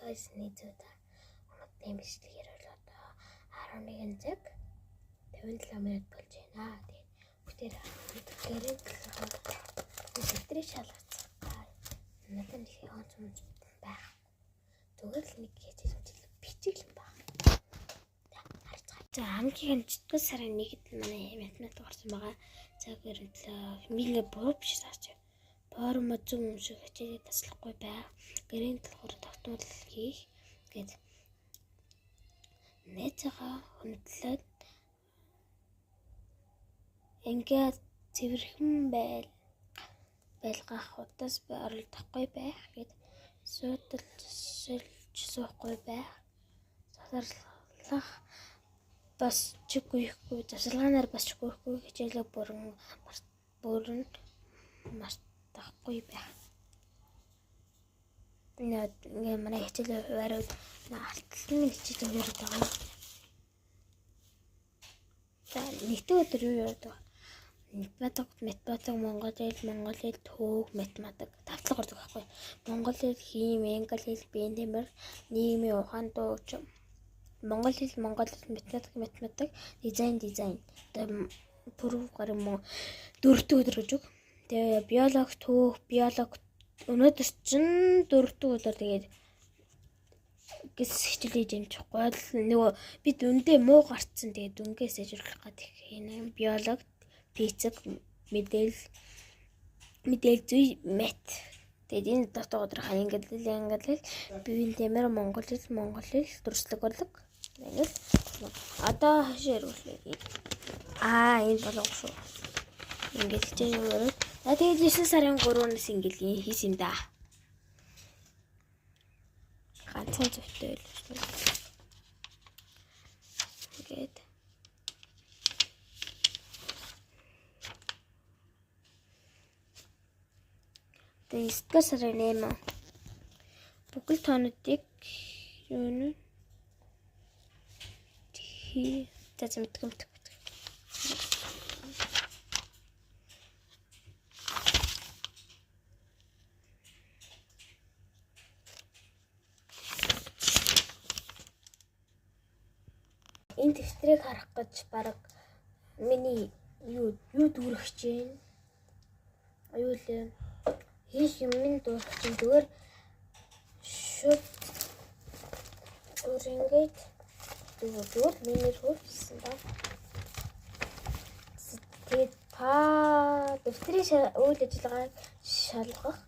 Тойсны зүйтэй өнөөдрийн бичлэгээр бол одоо 11 цаг 57 минут болж байна. Тэгээд бүгдээр хэвтрээ шалгацгаа. Надад нэг онц байх. Зүгээр л нэг хэзээ бичлэг баг. За хамгийн читгэл сарын 1-нд манай математик орсон байгаа. За гэрэлээ минь буруу биш сарч. Форм зөв өмших хичээлээ таслахгүй байх. Гэрийн болохоор тогтмол хийх гэд. Нэцэга хүндлээд ингээд цэвэрхэн байлгах удаас оролдохгүй байх гэд. Сүйдэлж суухгүй байх. Засварлах бас чиггүй засалгаанаар бас чиггүй хичээлээ бүрэн мартахгүй байх. Ингээ манай хичээлээ хуваарууд алтны хичээлээ хуваарууд байгаа. За нэгдүгээр өдөр юу яадаг? Математик, монгол хэл, төв, математик тавтлаг ордог байхгүй. Монгол хэл, хим, англи хэл, биеийн тамир, нийгмийн ухаан, дууч. Монгол хэл, математик, дизайн. Тэгээ пүрэв гарын 4-р өдөр гэж үг. Тэгээ биологи өнөөдөр чинь 4-р өдөр тэгээд гис хичээлээ хэмжихгүй л нөгөө бид үндэ муу гарцсан тэгээд дүнгээс ажиглах гэдэг юм. Биологи, физик, мэдээлэл зүй, мат. Тэгээд энэ дотор өдрийнхаа англи, биеийн тамир, монгол хэл, дүрслэг орлог. Ингээд одоо хашаа ирүүлээ. Энэ болов шүү. Ингээд хичээл өгөрөд. Тэгээд 9 сарын 3-наас ингээд хийсэн юм да. Ганцхан зөвхөн л шүү. Ингээд тэгээд 9 сарын 8 бүхэл тоонуудыг юу нэ за мэдгүй. Энэ тестрийг харах гэж баг миний юу дүүрэх чинь аюул хийх юм дүүрэх чинь зүгээр шууд ингээд зүгээр миний хөвсөн ба. Тэгээд дэвтрийн үйл ажиллагааг шалгах